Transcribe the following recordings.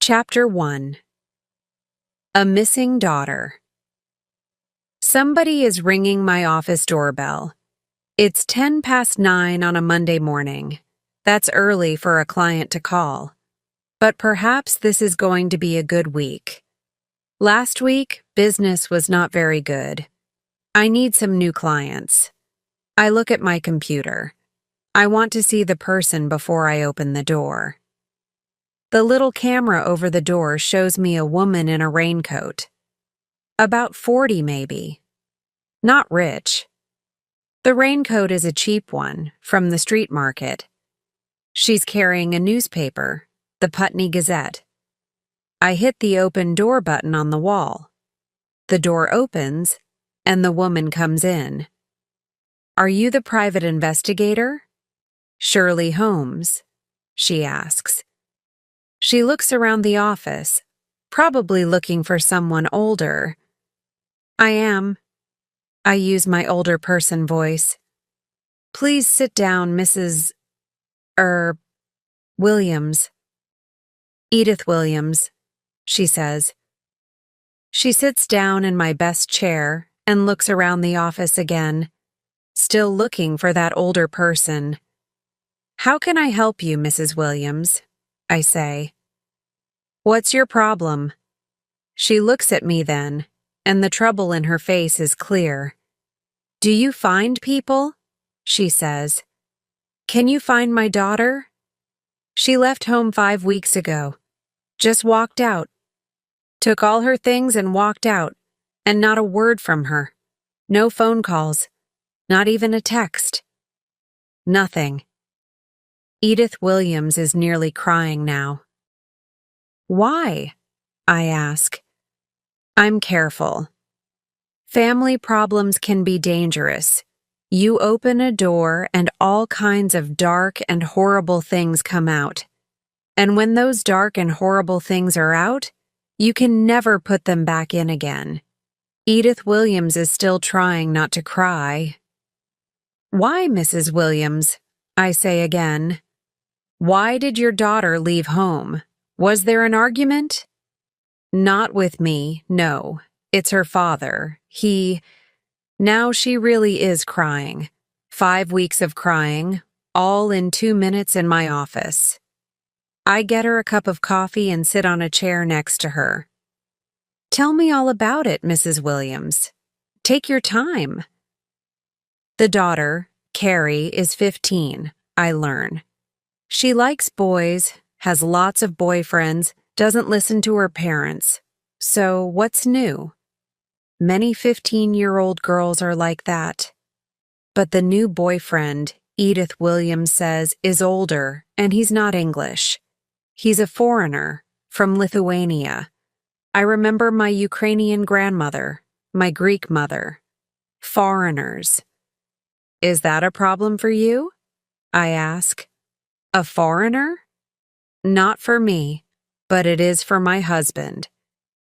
Chapter 1. A Missing Daughter. Somebody is ringing my office doorbell. It's 9:10 on a Monday morning. That's early for a client to call. But perhaps this is going to be a good week. Last week, business was not very good. I need some new clients. I look at my computer. I want to see the person before I open the door. The little camera over the door shows me a woman in a raincoat. About 40 maybe. Not rich. The raincoat is a cheap one from the street market. She's carrying a newspaper, the Putney Gazette. I hit the open door button on the wall. The door opens, and the woman comes in. "Are you the private investigator?" "Shirley Holmes," she asks. She looks around the office, probably looking for someone older. "I am." I use my older person voice. "Please sit down, Mrs. Williams." "Edith Williams," she says. She sits down in my best chair and looks around the office again, still looking for that older person. "How can I help you, Mrs. Williams?" I say. "What's your problem?" She looks at me then, and the trouble in her face is clear. "Do you find people?" she says. "Can you find my daughter?" "She left home 5 weeks ago. Just walked out. Took all her things and walked out, and not a word from her. No phone calls. Not even a text. Nothing." Edith Williams is nearly crying now. "Why?" I ask. I'm careful. Family problems can be dangerous. You open a door and all kinds of dark and horrible things come out. And when those dark and horrible things are out, you can never put them back in again. Edith Williams is still trying not to cry. "Why, Mrs. Williams?" I say again. "Why did your daughter leave home? Was there an argument?" "Not with me, no. It's her father. Now she really is crying. 5 weeks of crying, all in 2 minutes in my office. I get her a cup of coffee and sit on a chair next to her. "Tell me all about it, Mrs. Williams. Take your time." The daughter, Carrie, is 15, I learn. She likes boys, has lots of boyfriends, doesn't listen to her parents. So what's new? Many 15-year-old girls are like that. But the new boyfriend, Edith Williams says, is older, and he's not English. He's a foreigner, from Lithuania. I remember my Ukrainian grandmother, my Greek mother. Foreigners. "Is that a problem for you?" I ask. "A foreigner?" "Not for me, but it is for my husband,"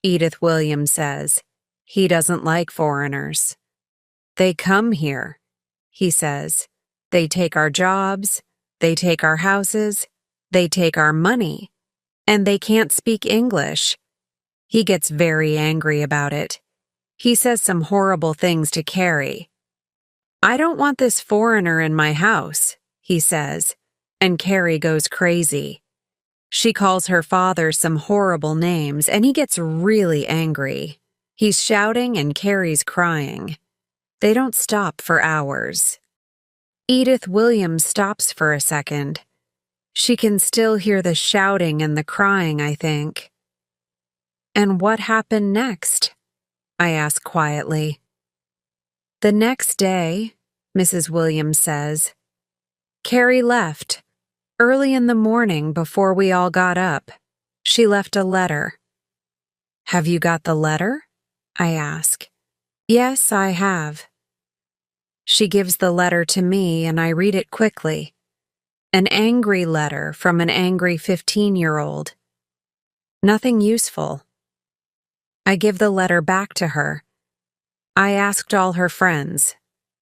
Edith Williams says. "He doesn't like foreigners. They come here," he says. "They take our jobs, they take our houses, they take our money, and they can't speak English." He gets very angry about it. He says some horrible things to Carrie. "I don't want this foreigner in my house," he says, and Carrie goes crazy. She calls her father some horrible names, and he gets really angry. He's shouting and Carrie's crying. They don't stop for hours. Edith Williams stops for a second. She can still hear the shouting and the crying, I think. "And what happened next?" I ask quietly. "The next day," Mrs. Williams says, "Carrie left. Early in the morning before we all got up. She left a letter." "Have you got the letter?" I ask. "Yes, I have." She gives the letter to me and I read it quickly. An angry letter from an angry 15-year-old. Nothing useful. I give the letter back to her. "I asked all her friends,"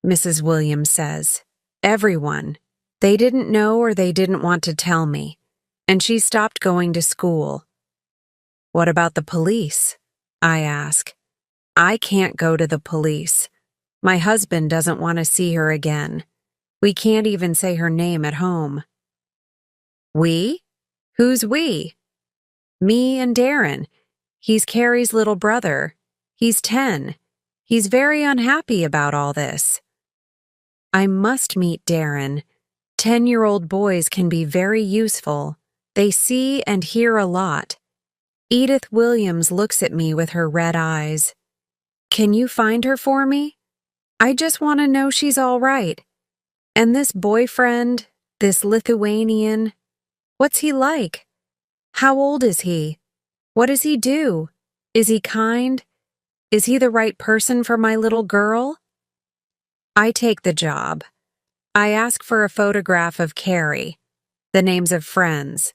Mrs. Williams says. "Everyone. They didn't know or they didn't want to tell me, and she stopped going to school. What about the police? I ask. I can't go to the police. My husband doesn't want to see her again. We can't even say her name at home. We? Who's we? Me and Darren. He's Carrie's little brother. He's 10. He's very unhappy about all this. I must meet Darren. 10-year-old boys can be very useful. They see and hear a lot. Edith Williams looks at me with her red eyes. Can you find her for me? I just want to know she's all right. And this boyfriend, this Lithuanian, what's he like? How old is he? What does he do? Is he kind? Is he the right person for my little girl? I take the job. I ask for a photograph of Carrie, the names of friends,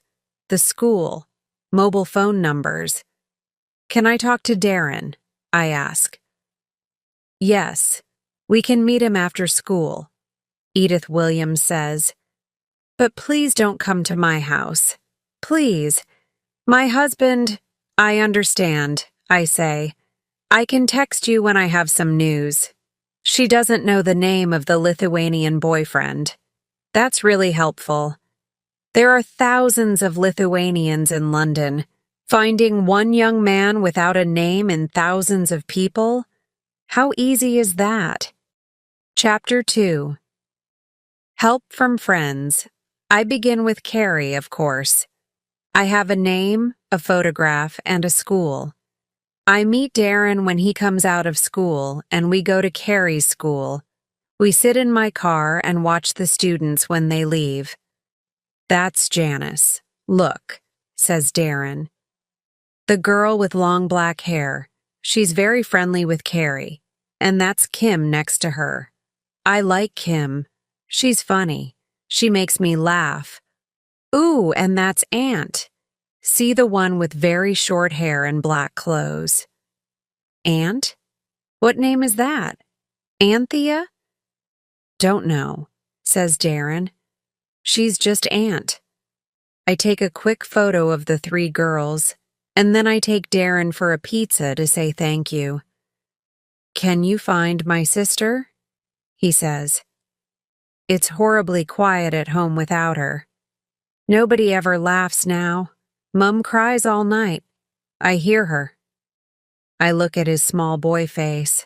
the school, mobile phone numbers. Can I talk to Darren? I ask. Yes, we can meet him after school, Edith Williams says. But please don't come to my house. Please. My husband, I understand, I say. I can text you when I have some news. She doesn't know the name of the Lithuanian boyfriend. That's really helpful. There are thousands of Lithuanians in London. Finding one young man without a name in thousands of people? How easy is that? Chapter 2. Help from friends. I begin with Carrie, of course. I have a name, a photograph, and a school. I meet Darren when he comes out of school, and we go to Carrie's school. We sit in my car and watch the students when they leave. That's Janice. Look, says Darren. The girl with long black hair. She's very friendly with Carrie. And that's Kim next to her. I like Kim. She's funny. She makes me laugh. Ooh, and that's Aunt. See the one with very short hair and black clothes. Aunt? What name is that? Anthea? Don't know, says Darren. She's just Aunt. I take a quick photo of the 3 girls, and then I take Darren for a pizza to say thank you. Can you find my sister? He says. It's horribly quiet at home without her. Nobody ever laughs now. Mum cries all night. I hear her. I look at his small boy face.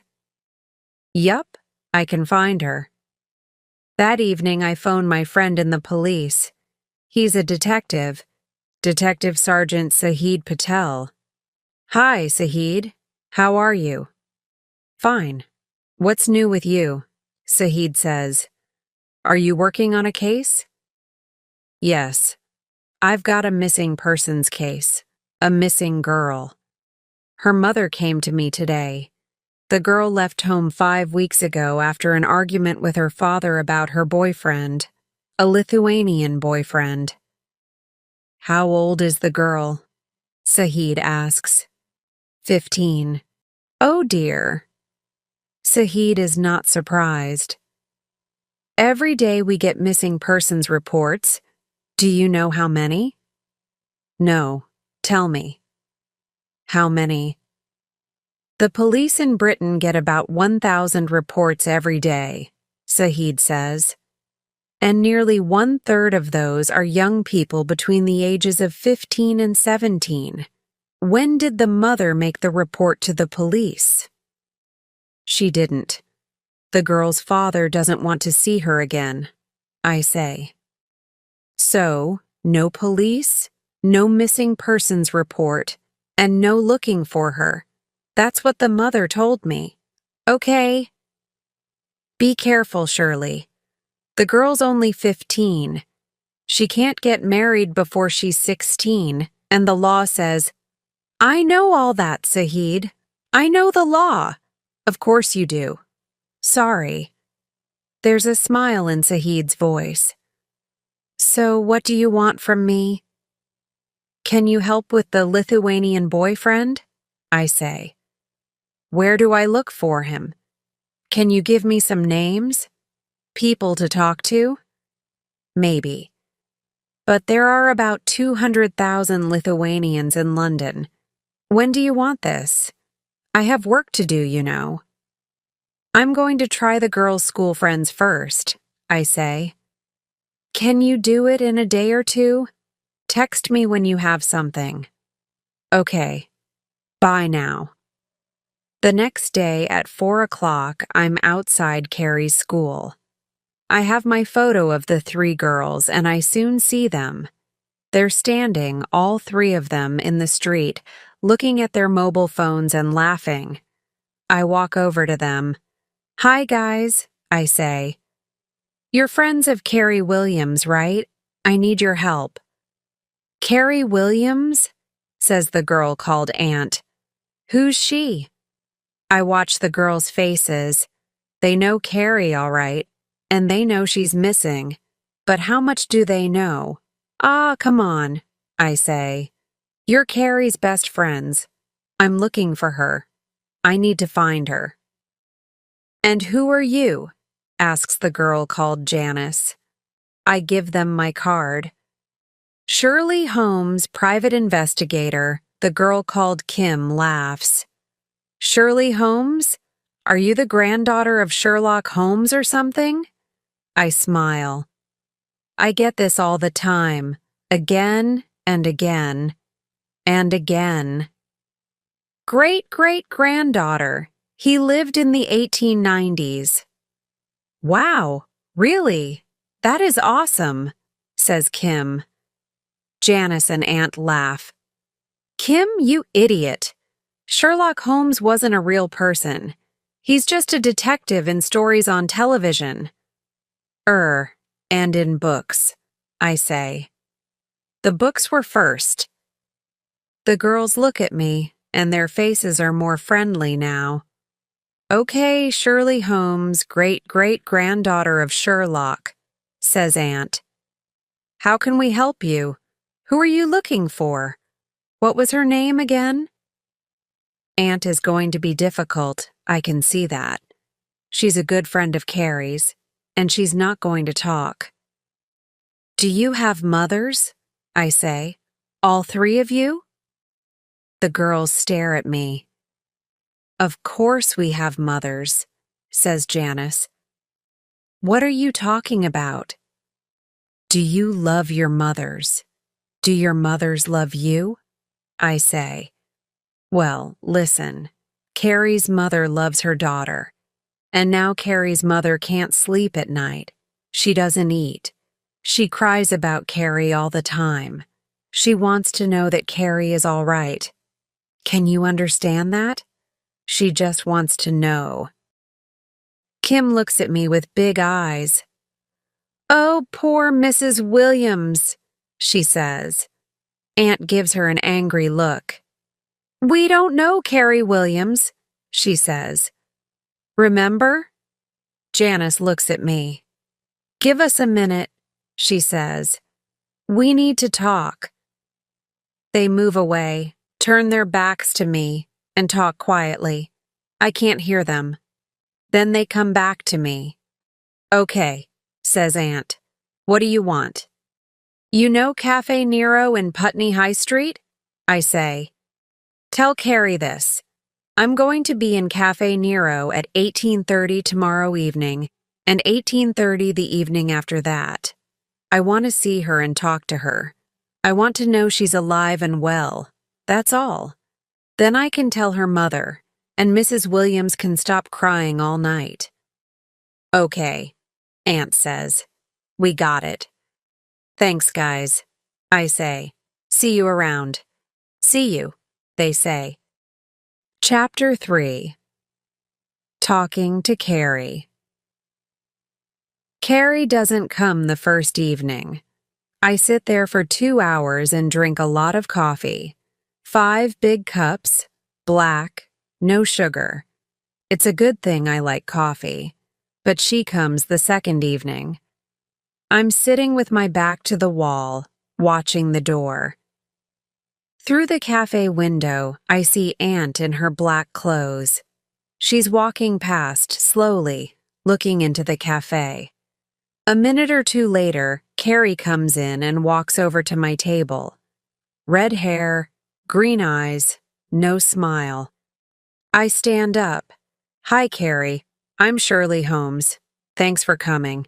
Yup, I can find her. That evening I phone my friend in the police. He's a detective, Detective Sergeant Sahid Patel. Hi, Sahid. How are you? Fine. What's new with you? Sahid says. Are you working on a case? Yes. I've got a missing persons case. A missing girl. Her mother came to me today. The girl left home 5 weeks ago after an argument with her father about her boyfriend, a Lithuanian boyfriend. How old is the girl? Sahid asks. 15. Oh dear. Sahid is not surprised. Every day we get missing persons reports. Do you know how many? No. Tell me. How many? The police in Britain get about 1,000 reports every day, Sahid says. And nearly 1/3 of those are young people between the ages of 15 and 17. When did the mother make the report to the police? She didn't. The girl's father doesn't want to see her again, I say. So, no police, no missing persons report, and no looking for her. That's what the mother told me. Okay. Be careful, Shirley. The girl's only 15. She can't get married before she's 16, and the law says, I know all that, Sahid. I know the law. Of course you do. Sorry. There's a smile in Sahid's voice. So what do you want from me? Can you help with the Lithuanian boyfriend? I say. Where do I look for him? Can you give me some names? People to talk to? Maybe. But there are about 200,000 Lithuanians in London. When do you want this? I have work to do, you know. I'm going to try the girls' school friends first, I say. Can you do it in a day or two? Text me when you have something. Okay. Bye now. The next day at 4 o'clock, I'm outside Carrie's school. I have my photo of the 3 girls, and I soon see them. They're standing, all 3 of them, in the street, looking at their mobile phones and laughing. I walk over to them. Hi, guys, I say. You're friends of Carrie Williams, right? I need your help. Carrie Williams? Says the girl called Aunt. Who's she? I watch the girls' faces. They know Carrie all right, and they know she's missing. But how much do they know? Ah, come on, I say. You're Carrie's best friends. I'm looking for her. I need to find her. And who are you? Asks the girl called Janice. I give them my card. Shirley Holmes, private investigator, the girl called Kim laughs. Shirley Holmes? Are you the granddaughter of Sherlock Holmes or something? I smile. I get this all the time, again and again and again. Great-great-granddaughter. He lived in the 1890s. Wow, really? That is awesome, says Kim. Janice and Aunt laugh. Kim, you idiot. Sherlock Holmes wasn't a real person. He's just a detective in stories on television. And in books, I say. The books were first. The girls look at me, and their faces are more friendly now. Okay, Shirley Holmes, great-great-granddaughter of Sherlock, says Aunt. How can we help you? Who are you looking for? What was her name again? Aunt is going to be difficult, I can see that. She's a good friend of Carrie's, and she's not going to talk. Do you have mothers? I say. All 3 of you? The girls stare at me. Of course we have mothers, says Janice. What are you talking about? Do you love your mothers? Do your mothers love you? I say. Well, listen. Carrie's mother loves her daughter. And now Carrie's mother can't sleep at night. She doesn't eat. She cries about Carrie all the time. She wants to know that Carrie is all right. Can you understand that? She just wants to know. Kim looks at me with big eyes. Oh, poor Mrs. Williams, she says. Aunt gives her an angry look. We don't know Carrie Williams, she says. Remember? Janice looks at me. Give us a minute, she says. We need to talk. They move away, turn their backs to me, and talk quietly. I can't hear them. Then they come back to me. Okay, says Aunt. What do you want? You know Cafe Nero in Putney High Street? I say. Tell Carrie this. I'm going to be in Cafe Nero at 18:30 tomorrow evening and 18:30 the evening after that. I want to see her and talk to her. I want to know she's alive and well. That's all. Then I can tell her mother, and Mrs. Williams can stop crying all night. Okay, Aunt says. We got it. Thanks, guys, I say. See you around. See you, they say. Chapter 3. Talking to Carrie. Carrie doesn't come the first evening. I sit there for 2 hours and drink a lot of coffee. 5 big cups, black, no sugar. It's a good thing I like coffee. But she comes the second evening. I'm sitting with my back to the wall, watching the door. Through the cafe window, I see Aunt in her black clothes. She's walking past, slowly, looking into the cafe. A minute or two later, Carrie comes in and walks over to my table. Red hair, green eyes, No smile. I stand up. Hi, Carrie. I'm Shirley Holmes. Thanks for coming.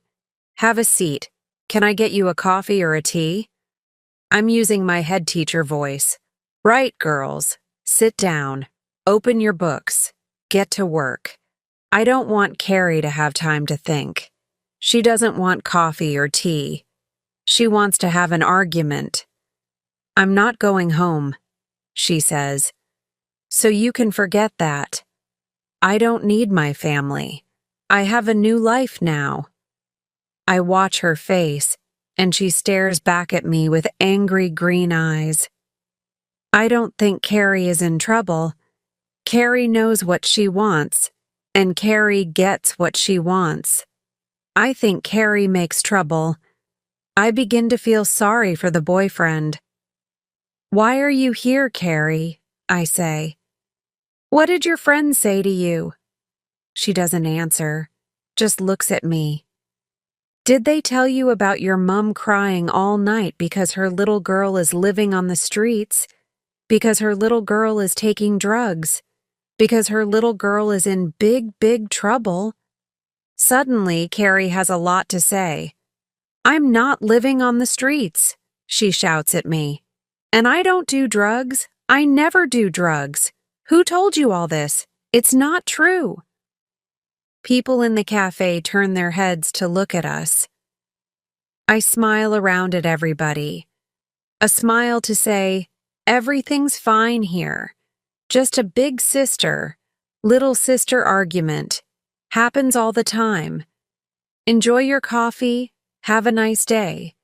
Have a seat. Can I get you a coffee or a tea? I'm using my head teacher voice. Right, girls. Sit down. Open your books. Get to work. I don't want Carrie to have time to think. She doesn't want coffee or tea. She wants to have an argument. I'm not going home, she says. So you can forget that. I don't need my family. I have a new life now. I watch her face, and she stares back at me with angry green eyes. I don't think Carrie is in trouble. Carrie knows what she wants, and Carrie gets what she wants. I think Carrie makes trouble. I begin to feel sorry for the boyfriend. Why are you here, Carrie? I say. What did your friend say to you? She doesn't answer, just looks at me. Did they tell you about your mom crying all night because her little girl is living on the streets? Because her little girl is taking drugs? Because her little girl is in big, big trouble? Suddenly, Carrie has a lot to say. I'm not living on the streets, she shouts at me. And I don't do drugs. I never do drugs. Who told you all this? It's not true. People in the cafe turn their heads to look at us. I smile around at everybody. A smile to say, everything's fine here. Just a big sister, little sister argument. Happens all the time. Enjoy your coffee. Have a nice day.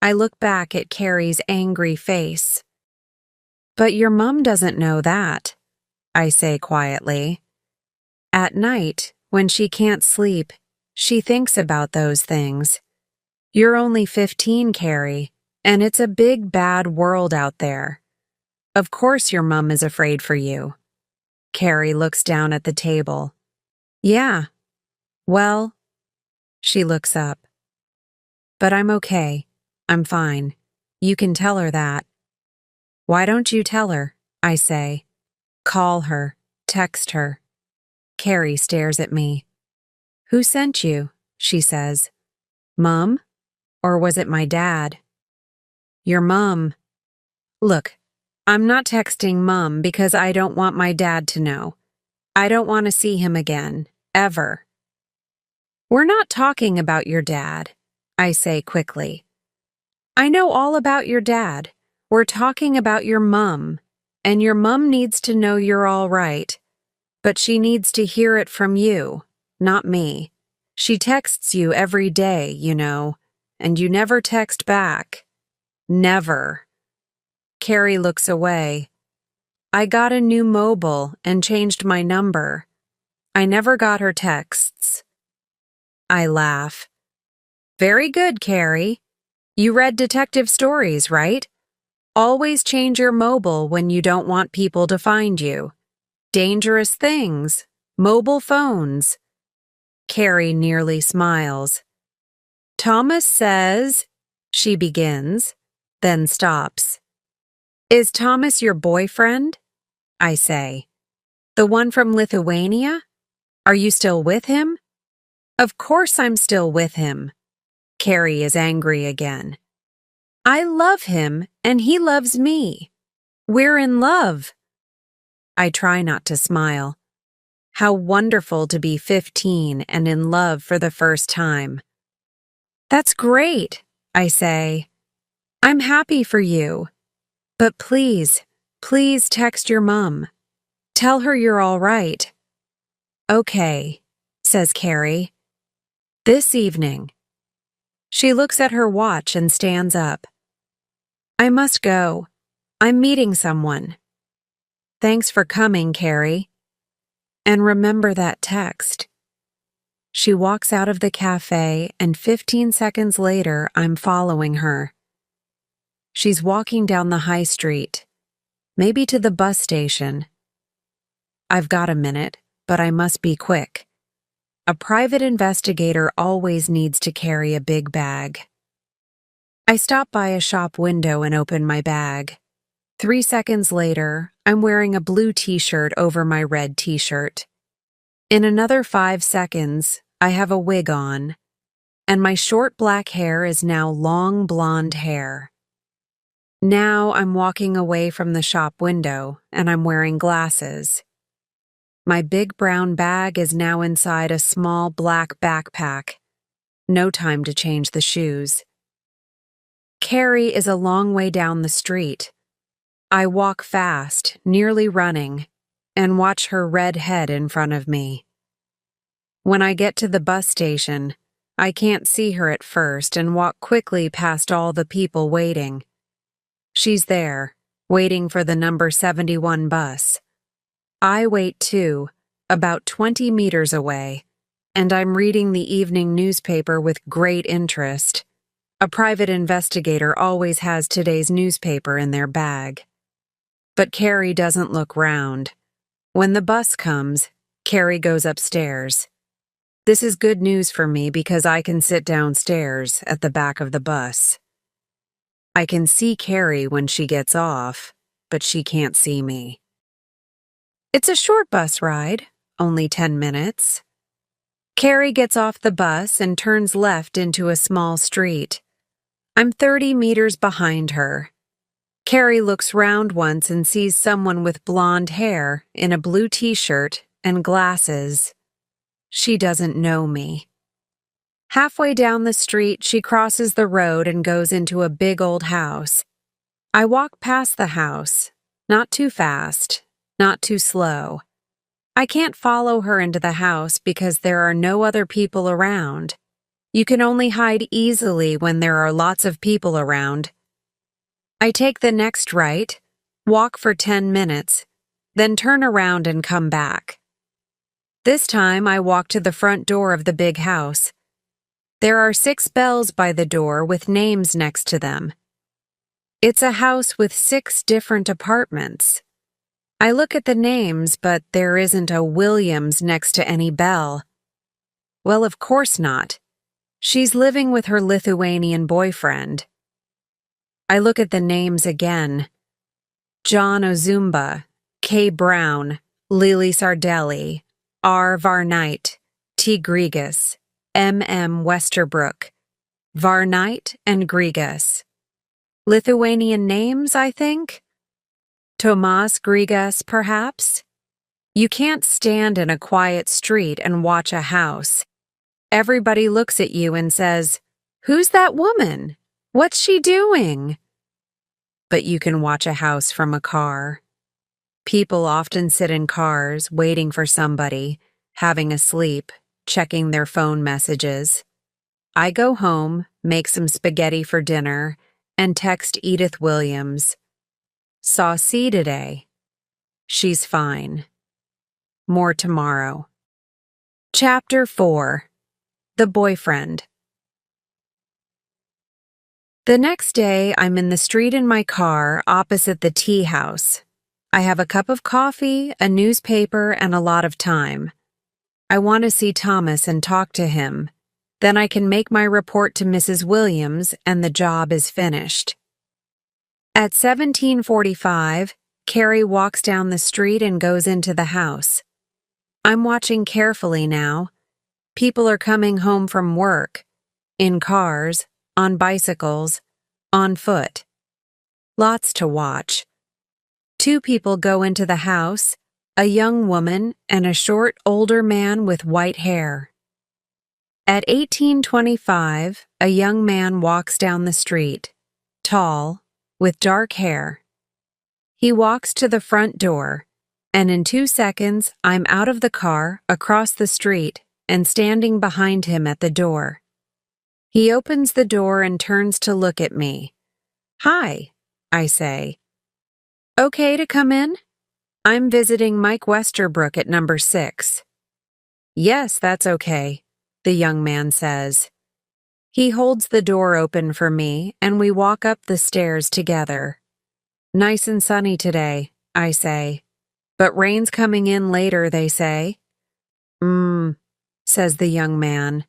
I look back at Carrie's angry face. But your mom doesn't know that, I say quietly. At night, when she can't sleep, she thinks about those things. You're only 15, Carrie, and it's a big, bad world out there. Of course your mom is afraid for you. Carrie looks down at the table. Yeah. Well, she looks up. But I'm okay. I'm fine. You can tell her that. Why don't you tell her? I say. Call her. Text her. Carrie stares at me. Who sent you? She says. Mom? Or was it my dad? Your mom. Look, I'm not texting Mom because I don't want my dad to know. I don't want to see him again. Ever. We're not talking about your dad, I say quickly. I know all about your dad. We're talking about your mom, and your mom needs to know you're all right. But she needs to hear it from you, not me. She texts you every day, you know, and you never text back. Never. Carrie looks away. I got a new mobile and changed my number. I never got her texts. I laugh. Very good, Carrie. You read detective stories, right? Always change your mobile when you don't want people to find you. Dangerous things. Mobile phones. Carrie nearly smiles. Thomas says, she begins, then stops. Is Thomas your boyfriend? I say. The one from Lithuania? Are you still with him? Of course I'm still with him. Carrie is angry again. I love him, and he loves me. We're in love. I try not to smile. How wonderful to be 15 and in love for the first time. That's great, I say. I'm happy for you. But please, please text your mom. Tell her you're all right. Okay, says Carrie. This evening. She looks at her watch and stands up. I must go. I'm meeting someone. Thanks for coming, Carrie. And remember that text. She walks out of the cafe, and 15 seconds later, I'm following her. She's walking down the high street, maybe to the bus station. I've got a minute, but I must be quick. A private investigator always needs to carry a big bag. I stop by a shop window and open my bag. 3 seconds later, I'm wearing a blue t-shirt over my red t-shirt. In another 5 seconds, I have a wig on, and my short black hair is now long blonde hair. Now I'm walking away from the shop window, and I'm wearing glasses. My big brown bag is now inside a small black backpack. No time to change the shoes. Carrie is a long way down the street. I walk fast, nearly running, and watch her red head in front of me. When I get to the bus station, I can't see her at first and walk quickly past all the people waiting. She's there, waiting for the number 71 bus. I wait too, about 20 meters away, and I'm reading the evening newspaper with great interest. A private investigator always has today's newspaper in their bag. But Carrie doesn't look round. When the bus comes, Carrie goes upstairs. This is good news for me because I can sit downstairs at the back of the bus. I can see Carrie when she gets off, but she can't see me. It's a short bus ride, only 10 minutes. Carrie gets off the bus and turns left into a small street. I'm 30 meters behind her. Carrie looks round once and sees someone with blonde hair in a blue t-shirt and glasses. She doesn't know me. Halfway down the street, she crosses the road and goes into a big old house. I walk past the house, not too fast, not too slow. I can't follow her into the house because there are no other people around. You can only hide easily when there are lots of people around. I take the next right, walk for 10 minutes, then turn around and come back. This time I walk to the front door of the big house. There are 6 bells by the door with names next to them. It's a house with 6 different apartments. I look at the names, but there isn't a Williams next to any bell. Well, of course not. She's living with her Lithuanian boyfriend. I look at the names again. John Ozumba, K. Brown, Lily Sardelli, R. Varnight, T. Grigas, M. Westerbrook, Varnight and Grigas. Lithuanian names, I think? Tomas Grigas, perhaps? You can't stand in a quiet street and watch a house. Everybody looks at you and says, "Who's that woman? What's she doing?" But you can watch a house from a car. People often sit in cars waiting for somebody, having a sleep, checking their phone messages. I go home, make some spaghetti for dinner, and text Edith Williams. Saw C today. She's fine. More tomorrow. Chapter 4. The Boyfriend. The next day, I'm in the street in my car opposite the tea house. I have a cup of coffee, a newspaper, and a lot of time. I want to see Thomas and talk to him. Then I can make my report to Mrs. Williams and the job is finished. At 17:45, Carrie walks down the street and goes into the house. I'm watching carefully now. People are coming home from work, in cars, on bicycles, on foot. Lots to watch. 2 people go into the house, a young woman and a short, older man with white hair. At 18:25, a young man walks down the street, tall, with dark hair. He walks to the front door, and in 2 seconds, I'm out of the car, across the street, and standing behind him at the door. He opens the door and turns to look at me. "Hi," I say. "Okay to come in? I'm visiting Mike Westerbrook at number 6. "Yes, that's okay," the young man says. He holds the door open for me, and we walk up the stairs together. "Nice and sunny today," I say. "But rain's coming in later, they say." Says the young man.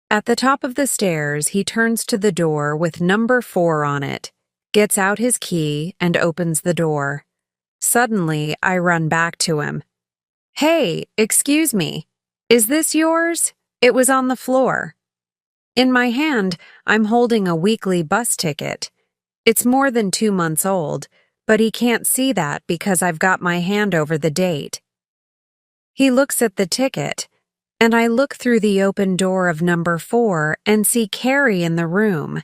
At the top of the stairs, he turns to the door with number 4 on it. gets out his key, and opens the door. Suddenly, I run back to him. Hey, excuse me. Is this yours? It was on the floor. In my hand, I'm holding a weekly bus ticket. It's more than 2 months old, but he can't see that because I've got my hand over the date. He looks at the ticket, and I look through the open door of number 4 and see Carrie in the room.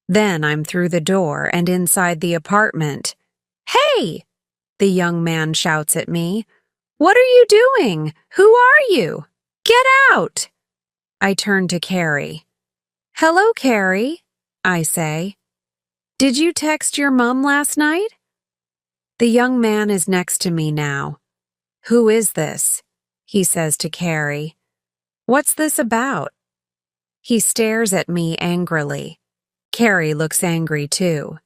Then I'm through the door and inside the apartment. Hey! The young man shouts at me. What are you doing? Who are you? Get out! I turn to Carrie. Hello, Carrie, I say. Did you text your mom last night? The young man is next to me now. Who is this? He says to Carrie. What's this about? He stares at me angrily. Carrie looks angry too.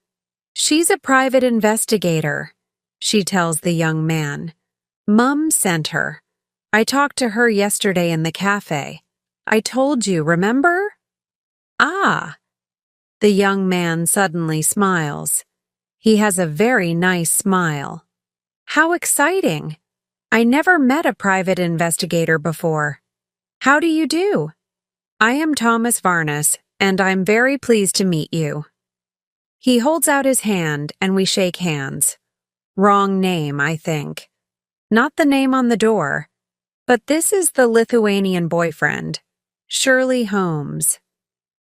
She's a private investigator, she tells the young man. Mum sent her. I talked to her yesterday in the cafe. I told you, remember? Ah! The young man suddenly smiles. He has a very nice smile. How exciting! I never met a private investigator before. How do you do? I am Thomas Varnus, and I'm very pleased to meet you. He holds out his hand, and we shake hands. Wrong name, I think. Not the name on the door, but this is the Lithuanian boyfriend, Shirley Holmes.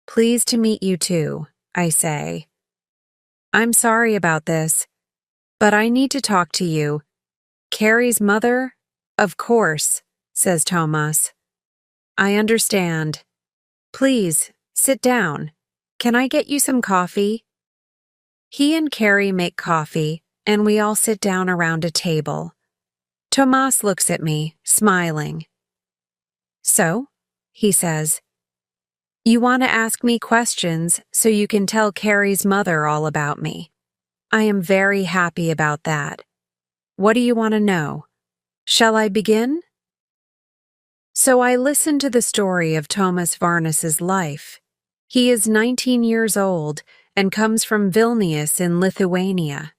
Pleased to meet you too, I say. I'm sorry about this, but I need to talk to you. Carrie's mother? Of course, says Thomas. I understand. Please, sit down. Can I get you some coffee? He and Carrie make coffee, and we all sit down around a table. Thomas looks at me, smiling. So, he says, you want to ask me questions so you can tell Carrie's mother all about me. I am very happy about that. What do you want to know? Shall I begin? So I listen to the story of Thomas Varnus's life. He is 19 years old and comes from Vilnius in Lithuania.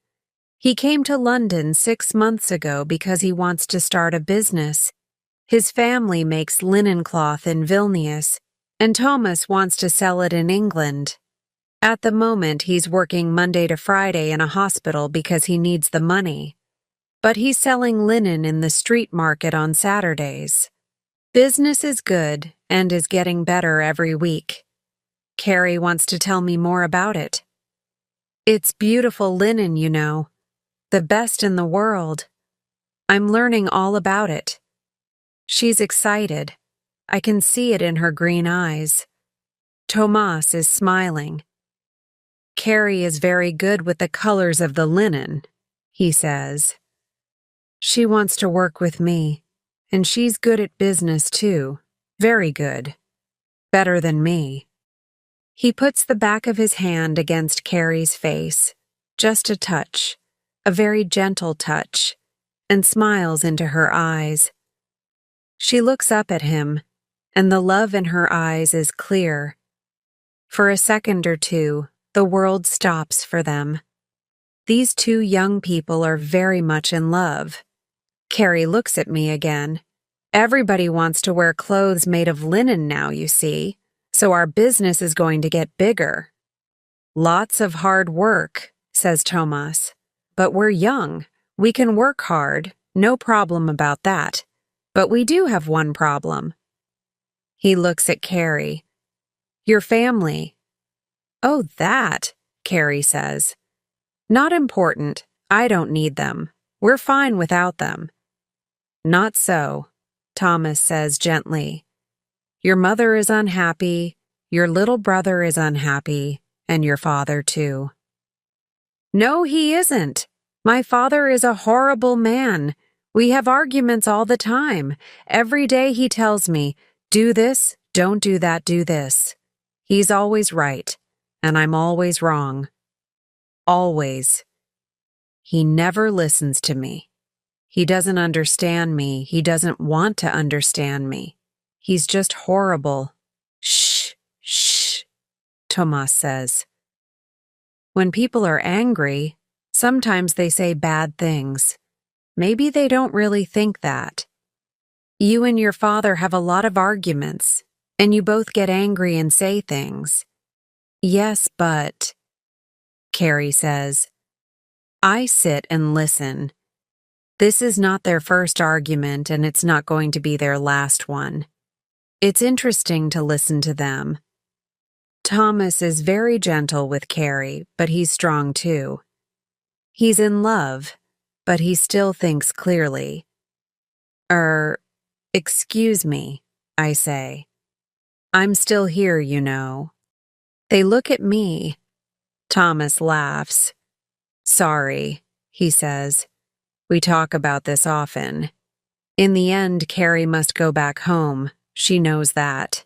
He came to London 6 months ago because he wants to start a business. His family makes linen cloth in Vilnius, and Thomas wants to sell it in England. At the moment, he's working Monday to Friday in a hospital because he needs the money. But he's selling linen in the street market on Saturdays. Business is good and is getting better every week. Carrie wants to tell me more about it. It's beautiful linen, you know. The best in the world. I'm learning all about it. She's excited. I can see it in her green eyes. Thomas is smiling. Carrie is very good with the colors of the linen, he says. She wants to work with me, and she's good at business too. Very good. Better than me. He puts the back of his hand against Carrie's face, just a touch, a very gentle touch, and smiles into her eyes. She looks up at him, and the love in her eyes is clear. For a second or two, the world stops for them. These two young people are very much in love. Carrie looks at me again. Everybody wants to wear clothes made of linen now, you see, so our business is going to get bigger. Lots of hard work, says Thomas. But we're young. We can work hard, no problem about that. But we do have one problem. He looks at Carrie. Your family. Oh, that, Carrie says. Not important. I don't need them. We're fine without them. Not so, Thomas says gently. Your mother is unhappy, your little brother is unhappy, and your father too. No, he isn't. My father is a horrible man. We have arguments all the time. Every day he tells me, do this, don't do that, do this. He's always right, and I'm always wrong. Always. He never listens to me. He doesn't understand me. He doesn't want to understand me. He's just horrible. Shh, shh, Thomas says. When people are angry, sometimes they say bad things. Maybe they don't really think that. You and your father have a lot of arguments, and you both get angry and say things. Yes, but, Carrie says. I sit and listen. This is not their first argument, and it's not going to be their last one. It's interesting to listen to them. Thomas is very gentle with Carrie, but he's strong too. He's in love, but he still thinks clearly. Excuse me, I say. I'm still here, you know. They look at me. Thomas laughs. Sorry, he says. We talk about this often. In the end, Carrie must go back home. She knows that.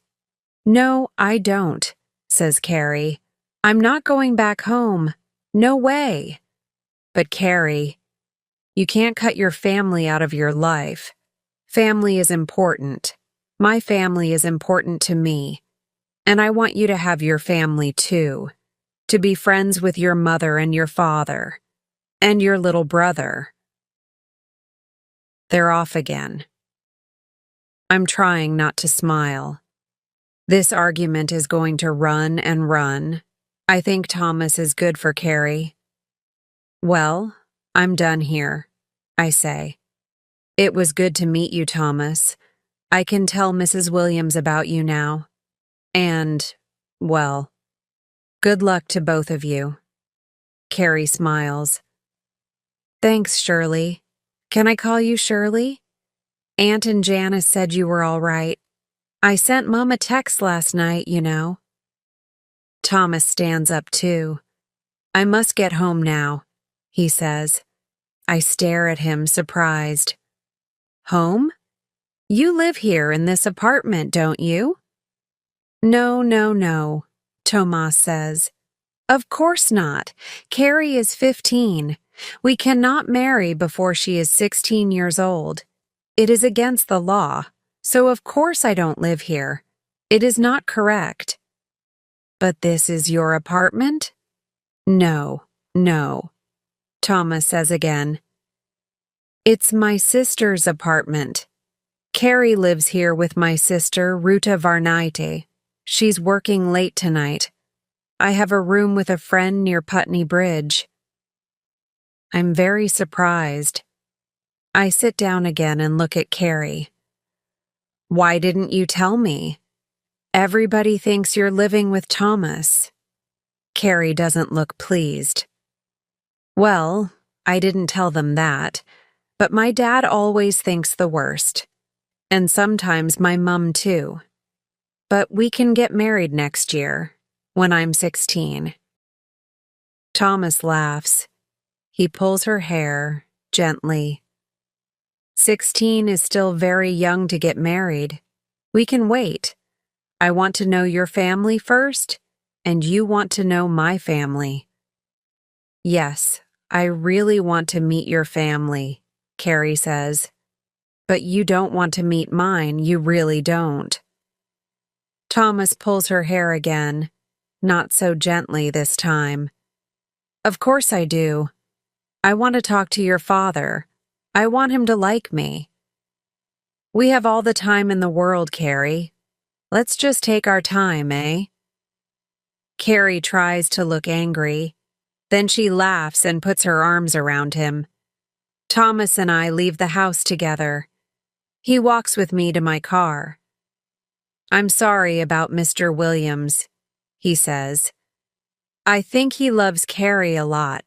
No, I don't, says Carrie. I'm not going back home. No way. But Carrie, you can't cut your family out of your life. Family is important. My family is important to me. And I want you to have your family too. To be friends with your mother and your father. And your little brother. They're off again. I'm trying not to smile. This argument is going to run and run. I think Thomas is good for Carrie. Well, I'm done here, I say. It was good to meet you, Thomas. I can tell Mrs. Williams about you now. And, well, good luck to both of you. Carrie smiles. Thanks, Shirley. Can I call you Shirley? Aunt and Janice said you were all right. I sent Mom a text last night, you know. Thomas stands up too. I must get home now, he says. I stare at him, surprised. Home? You live here in this apartment, don't you? No, Tomas says. Of course not. Carrie is 15. We cannot marry before she is 16 years old. It is against the law, so of course I don't live here. It is not correct. But this is your apartment? No, Thomas says again. It's my sister's apartment. Carrie lives here with my sister, Ruta Varnaite. She's working late tonight. I have a room with a friend near Putney Bridge. I'm very surprised. I sit down again and look at Carrie. Why didn't you tell me? Everybody thinks you're living with Thomas. Carrie doesn't look pleased. Well, I didn't tell them that, but my dad always thinks the worst. And sometimes my mum too. But we can get married next year, when I'm 16. Thomas laughs. He pulls her hair, gently. 16 is still very young to get married. We can wait. I want to know your family first, and you want to know my family. Yes, I really want to meet your family, Carrie says. But you don't want to meet mine, you really don't. Thomas pulls her hair again, not so gently this time. Of course I do. I want to talk to your father. I want him to like me. We have all the time in the world, Carrie. Let's just take our time, eh? Carrie tries to look angry. Then she laughs and puts her arms around him. Thomas and I leave the house together. He walks with me to my car. I'm sorry about Mr. Williams, he says. I think he loves Carrie a lot.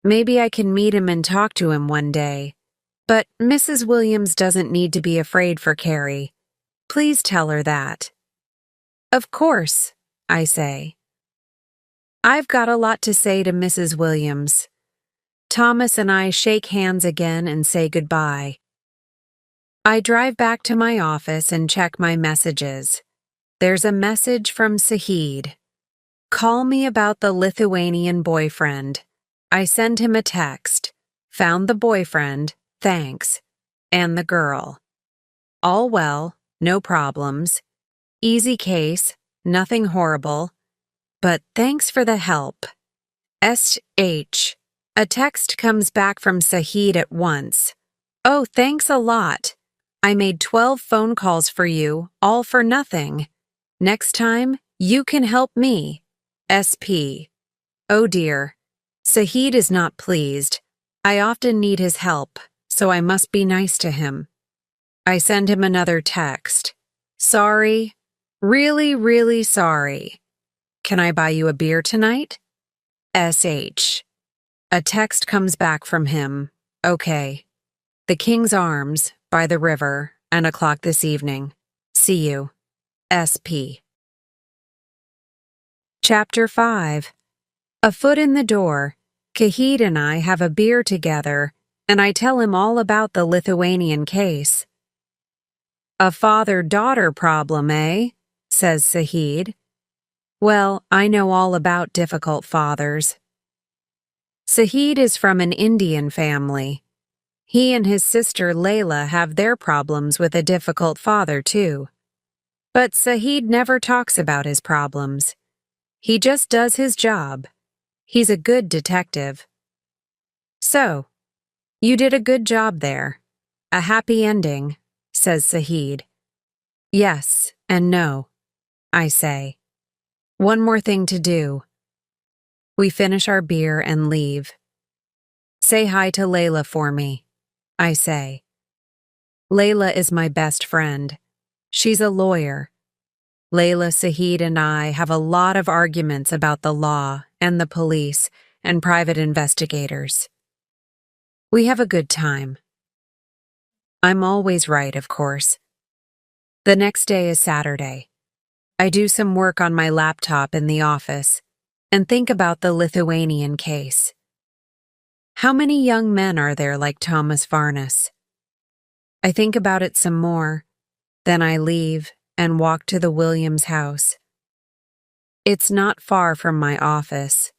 Maybe I can meet him and talk to him one day. But Mrs. Williams doesn't need to be afraid for Carrie. Please tell her that. Of course, I say. I've got a lot to say to Mrs. Williams. Thomas and I shake hands again and say goodbye. I drive back to my office and check my messages. There's a message from Sahid. Call me about the Lithuanian boyfriend. I send him a text. Found the boyfriend, thanks. And the girl. All well, no problems. Easy case, nothing horrible. But thanks for the help. SH. A text comes back from Saheed at once. Oh, thanks a lot. I made 12 phone calls for you, all for nothing. Next time, you can help me. SP. Oh dear. Saheed is not pleased. I often need his help, so I must be nice to him. I send him another text. Sorry. Really, really sorry. Can I buy you a beer tonight? SH. A text comes back from him. Okay. The King's Arms, by the river, and 1:00 this evening. See you. SP. Chapter 5. A foot in the door. Kahid and I have a beer together, and I tell him all about the Lithuanian case. A father-daughter problem, eh? Says Saheed. Well, I know all about difficult fathers. Saheed is from an Indian family. He and his sister Layla have their problems with a difficult father, too. But Saheed never talks about his problems. He just does his job. He's a good detective. So, you did a good job there. A happy ending, says Saheed. Yes and no, I say. One more thing to do. We finish our beer and leave. Say hi to Layla for me, I say. Layla is my best friend. She's a lawyer. Layla, Saheed, and I have a lot of arguments about the law and the police and private investigators. We have a good time. I'm always right, of course. The next day is Saturday. I do some work on my laptop in the office and think about the Lithuanian case. How many young men are there like Thomas Varnas? I think about it some more, then I leave and walk to the Williams house. It's not far from my office.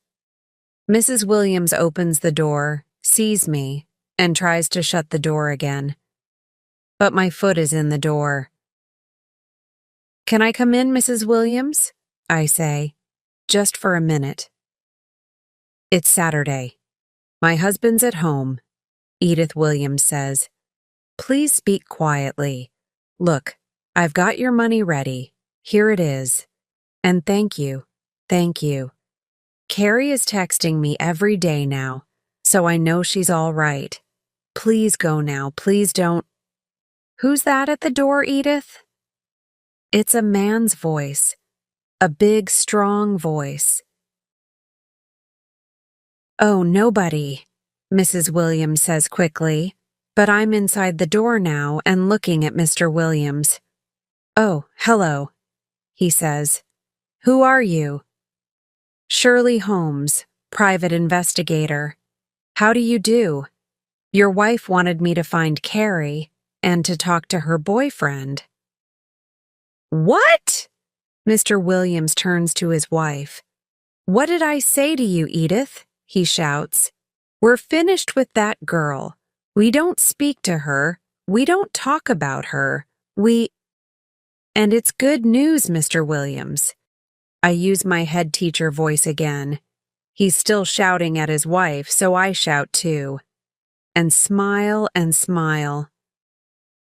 Mrs. Williams opens the door, sees me, and tries to shut the door again. But my foot is in the door. Can I come in, Mrs. Williams? I say, just for a minute. It's Saturday. My husband's at home. Edith Williams says, Please speak quietly. Look, I've got your money ready. Here it is. And thank you. Thank you. Carrie is texting me every day now, so I know she's all right. Please go now. Please don't. Who's that at the door, Edith? It's a man's voice. A big, strong voice. Oh, nobody, Mrs. Williams says quickly, but I'm inside the door now and looking at Mr. Williams. Oh, hello, he says. Who are you? Shirley Holmes, private investigator. How do you do? Your wife wanted me to find Carrie and to talk to her boyfriend. What? Mr. Williams turns to his wife. What did I say to you, Edith? He shouts. We're finished with that girl. We don't speak to her. We don't talk about her. And it's good news, Mr. Williams. I use my head teacher voice again. He's still shouting at his wife, so I shout too. And smile and smile.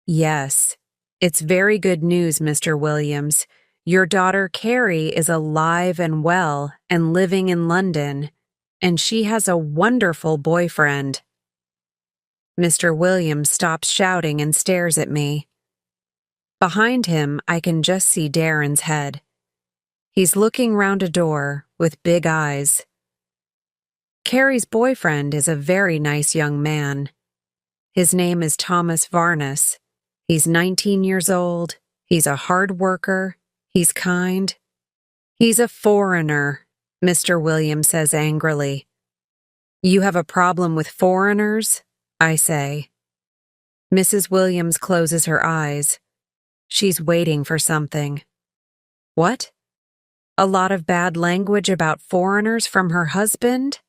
Yes, it's very good news, Mr. Williams. Your daughter Carrie is alive and well and living in London, and she has a wonderful boyfriend. Mr. Williams stops shouting and stares at me. Behind him, I can just see Darren's head. He's looking round a door with big eyes. Carrie's boyfriend is a very nice young man. His name is Thomas Varnas. He's 19 years old. He's a hard worker. He's kind. He's a foreigner, Mr. Williams says angrily. You have a problem with foreigners? I say. Mrs. Williams closes her eyes. She's waiting for something. What? A lot of bad language about foreigners from her husband?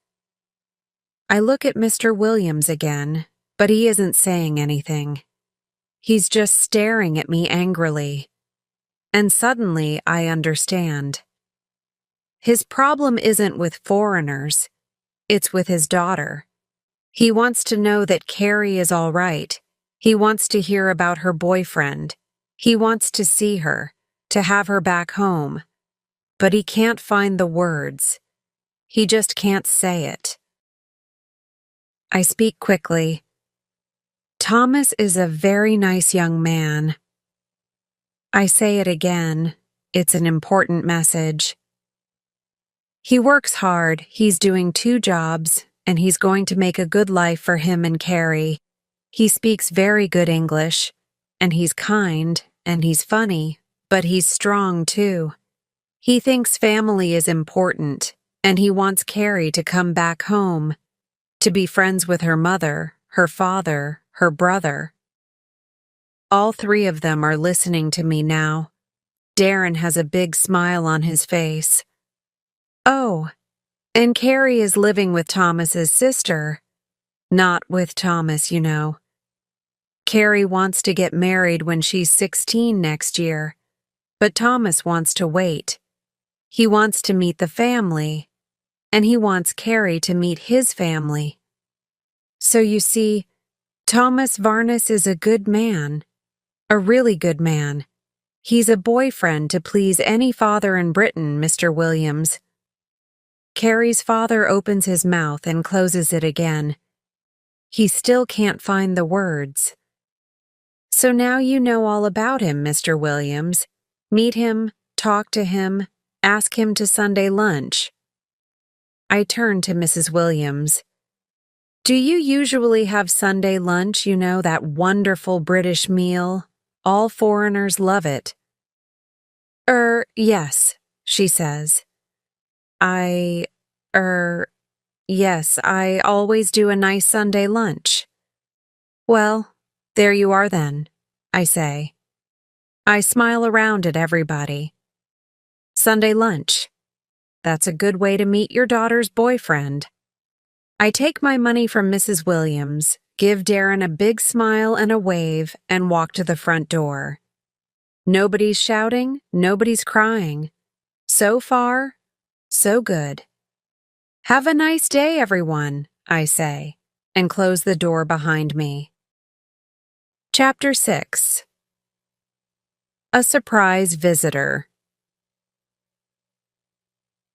I look at Mr. Williams again, but he isn't saying anything. He's just staring at me angrily. And suddenly I understand. His problem isn't with foreigners. It's with his daughter. He wants to know that Carrie is all right. He wants to hear about her boyfriend. He wants to see her, to have her back home. But he can't find the words. He just can't say it. I speak quickly. Thomas is a very nice young man. I say it again. It's an important message. He works hard, he's doing 2 jobs, and he's going to make a good life for him and Carrie. He speaks very good English, and he's kind, and he's funny, but he's strong too. He thinks family is important, and he wants Carrie to come back home, to be friends with her mother, her father, her brother. All 3 of them are listening to me now. Darren has a big smile on his face. Oh, and Carrie is living with Thomas's sister. Not with Thomas, you know. Carrie wants to get married when she's 16 next year, but Thomas wants to wait. He wants to meet the family, and he wants Carrie to meet his family. So you see, Thomas Varnes is a good man, a really good man. He's a boyfriend to please any father in Britain, Mr. Williams. Carrie's father opens his mouth and closes it again. He still can't find the words. So now you know all about him, Mr. Williams. Meet him, talk to him, ask him to Sunday lunch. I turn to Mrs. Williams. Do you usually have Sunday lunch, you know, that wonderful British meal? All foreigners love it. Yes, she says. Yes, I always do a nice Sunday lunch. Well, there you are then, I say. I smile around at everybody. Sunday lunch. That's a good way to meet your daughter's boyfriend. I take my money from Mrs. Williams, give Darren a big smile and a wave, and walk to the front door. Nobody's shouting, nobody's crying. So far, so good. Have a nice day, everyone, I say, and close the door behind me. Chapter 6. A surprise visitor.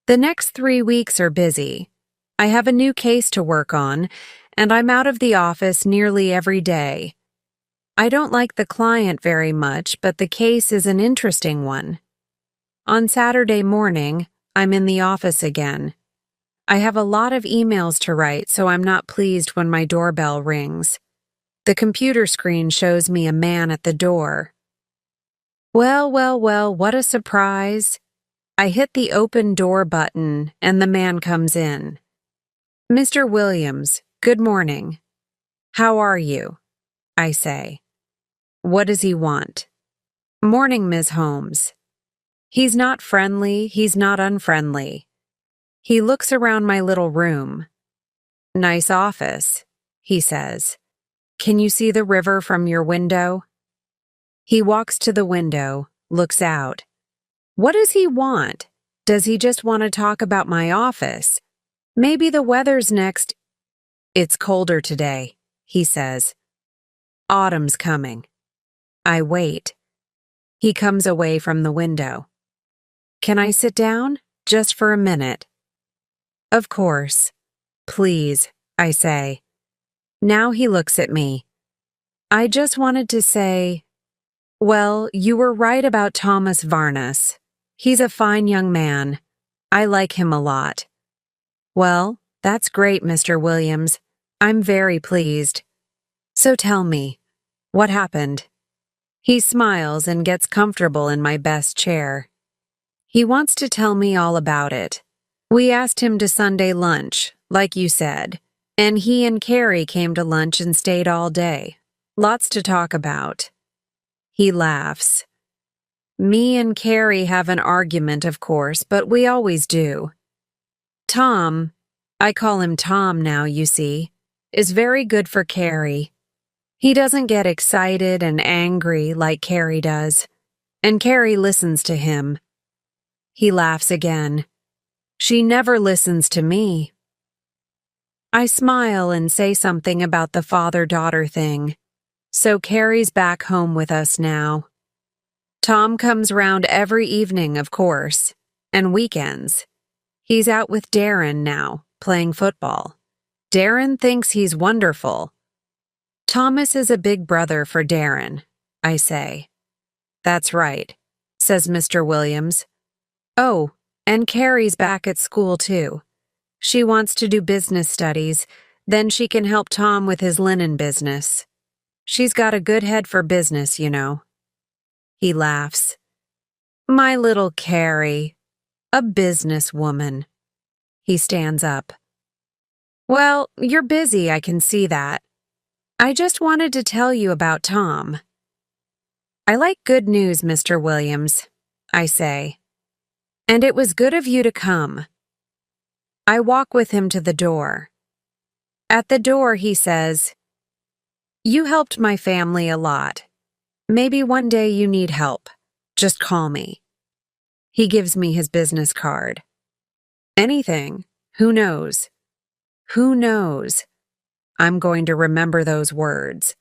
The next 3 weeks are busy. I have a new case to work on, and I'm out of the office nearly every day. I don't like the client very much, but the case is an interesting one. On Saturday morning, I'm in the office again. I have a lot of emails to write, so I'm not pleased when my doorbell rings. The computer screen shows me a man at the door. Well, what a surprise. I hit the open door button, and the man comes in. Mr. Williams, good morning. How are you? I say. What does he want? Morning, Ms. Holmes. He's not friendly, he's not unfriendly. He looks around my little room. Nice office, he says. Can you see the river from your window? He walks to the window, looks out. What does he want? Does he just want to talk about my office? Maybe the weather's next. It's colder today, he says. Autumn's coming. I wait. He comes away from the window. Can I sit down? Just for a minute. Of course. Please, I say. Now he looks at me. I just wanted to say, well, you were right about Thomas Varnes. He's a fine young man. I like him a lot. Well, that's great, Mr. Williams. I'm very pleased. So tell me, what happened? He smiles and gets comfortable in my best chair. He wants to tell me all about it. We asked him to Sunday lunch, like you said, and he and Carrie came to lunch and stayed all day. Lots to talk about. He laughs. Me and Carrie have an argument, of course, but we always do. Tom, I call him Tom now, you see, is very good for Carrie. He doesn't get excited and angry like Carrie does, and Carrie listens to him. He laughs again. She never listens to me. I smile and say something about the father-daughter thing. So Carrie's back home with us now. Tom comes round every evening, of course, and weekends. He's out with Darren now, playing football. Darren thinks he's wonderful. Thomas is a big brother for Darren, I say. That's right, says Mr. Williams. Oh, and Carrie's back at school too. She wants to do business studies, then she can help Tom with his linen business. She's got a good head for business, you know. He laughs. My little Carrie, a businesswoman. He stands up. Well, you're busy, I can see that. I just wanted to tell you about Tom. I like good news, Mr. Williams, I say. And it was good of you to come. I walk with him to the door. At the door, he says, You helped my family a lot. Maybe one day you need help. Just call me. He gives me his business card. Anything. Who knows? Who knows? I'm going to remember those words.